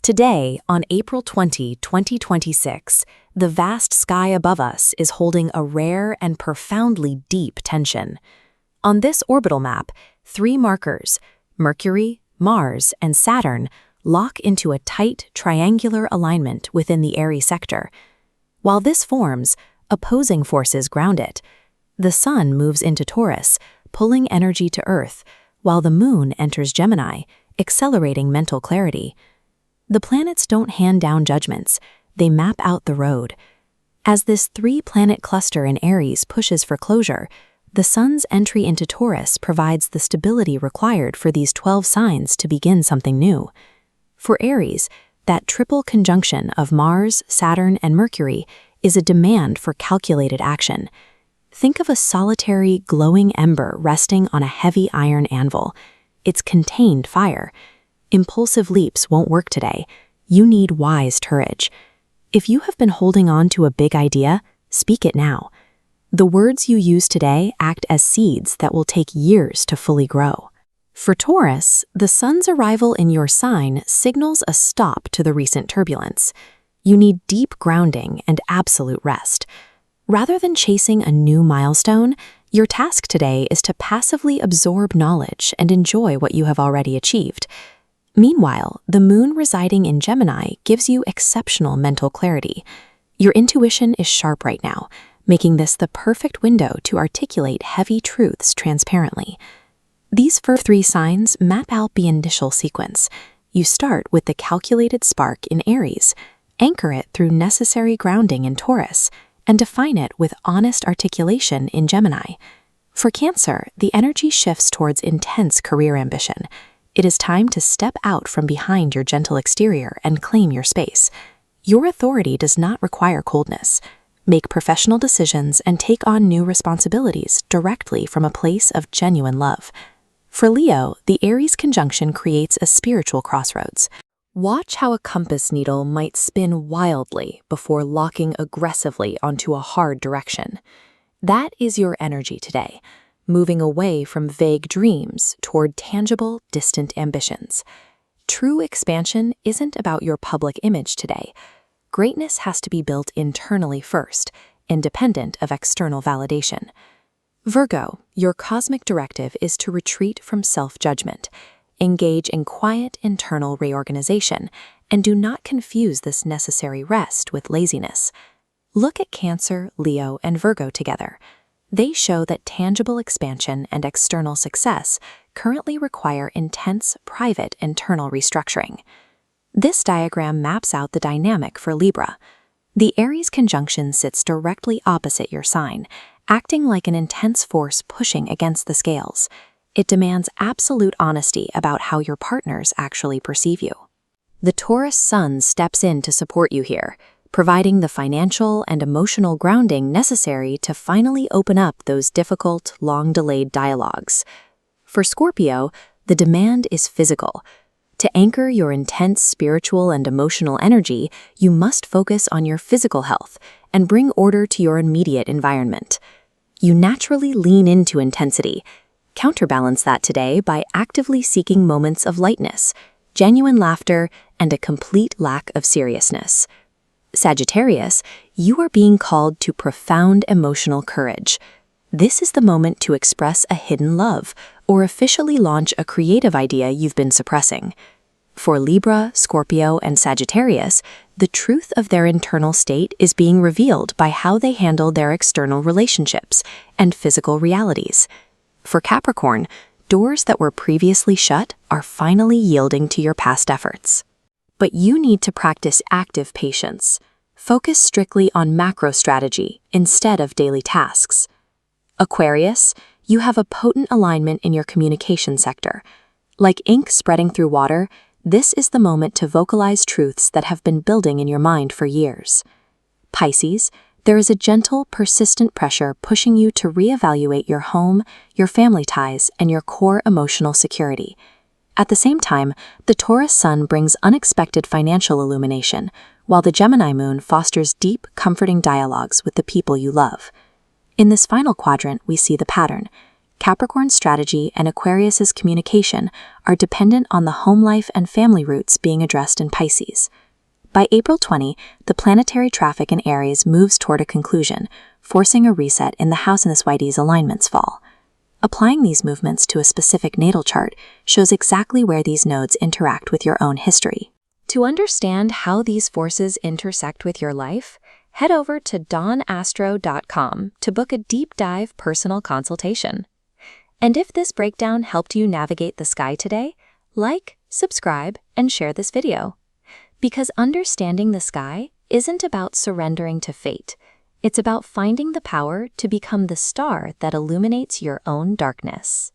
Today, on April 20, 2026, the vast sky above us is holding a rare and profoundly deep tension. On this orbital map, three markers, Mercury, Mars, and Saturn, lock into a tight, triangular alignment within the Aries sector. While this forms, opposing forces ground it. The Sun moves into Taurus, pulling energy to Earth, while the Moon enters Gemini, accelerating mental clarity. The planets don't hand down judgments, they map out the road. As this three-planet cluster in Aries pushes for closure, the Sun's entry into Taurus provides the stability required for these 12 signs to begin something new. For Aries, that triple conjunction of Mars, Saturn, and Mercury is a demand for calculated action. Think of a solitary, glowing ember resting on a heavy iron anvil. It's contained fire. Impulsive leaps won't work today. You need wise courage. If you have been holding on to a big idea, speak it now. The words you use today act as seeds that will take years to fully grow. For Taurus, the Sun's arrival in your sign signals a stop to the recent turbulence. You need deep grounding and absolute rest. Rather than chasing a new milestone, your task today is to passively absorb knowledge and enjoy what you have already achieved. Meanwhile, the Moon residing in Gemini gives you exceptional mental clarity. Your intuition is sharp right now, making this the perfect window to articulate heavy truths transparently. These first three signs map out the initial sequence. You start with the calculated spark in Aries, anchor it through necessary grounding in Taurus, and define it with honest articulation in Gemini. For Cancer, the energy shifts towards intense career ambition. It is time to step out from behind your gentle exterior and claim your space. Your authority does not require coldness. Make professional decisions and take on new responsibilities directly from a place of genuine love. For Leo, the Aries conjunction creates a spiritual crossroads. Watch how a compass needle might spin wildly before locking aggressively onto a hard direction. That is your energy today, moving away from vague dreams toward tangible, distant ambitions. True expansion isn't about your public image today. Greatness has to be built internally first, independent of external validation. Virgo, your cosmic directive is to retreat from self-judgment. Engage in quiet internal reorganization, and do not confuse this necessary rest with laziness. Look at Cancer, Leo, and Virgo together. They show that tangible expansion and external success currently require intense, private internal restructuring. This diagram maps out the dynamic for Libra. The Aries conjunction sits directly opposite your sign, acting like an intense force pushing against the scales. It demands absolute honesty about how your partners actually perceive you. The Taurus Sun steps in to support you here, providing the financial and emotional grounding necessary to finally open up those difficult, long-delayed dialogues. For Scorpio, the demand is physical. To anchor your intense spiritual and emotional energy, you must focus on your physical health and bring order to your immediate environment. You naturally lean into intensity. Counterbalance that today by actively seeking moments of lightness, genuine laughter, and a complete lack of seriousness. Sagittarius, you are being called to profound emotional courage. This is the moment to express a hidden love or officially launch a creative idea you've been suppressing. For Libra, Scorpio, and Sagittarius, the truth of their internal state is being revealed by how they handle their external relationships and physical realities. For Capricorn, doors that were previously shut are finally yielding to your past efforts. But you need to practice active patience. Focus strictly on macro strategy instead of daily tasks. Aquarius, you have a potent alignment in your communication sector. Like ink spreading through water, this is the moment to vocalize truths that have been building in your mind for years. Pisces, there is a gentle, persistent pressure pushing you to reevaluate your home, your family ties, and your core emotional security. At the same time, the Taurus Sun brings unexpected financial illumination, while the Gemini Moon fosters deep, comforting dialogues with the people you love. In this final quadrant, we see the pattern. Capricorn's strategy and Aquarius's communication are dependent on the home life and family roots being addressed in Pisces. By April 20, the planetary traffic in Aries moves toward a conclusion, forcing a reset in the House and the Switey's alignments fall. Applying these movements to a specific natal chart shows exactly where these nodes interact with your own history. To understand how these forces intersect with your life, head over to dawnastro.com to book a deep dive personal consultation. And if this breakdown helped you navigate the sky today, like, subscribe, and share this video. Because understanding the sky isn't about surrendering to fate. It's about finding the power to become the star that illuminates your own darkness.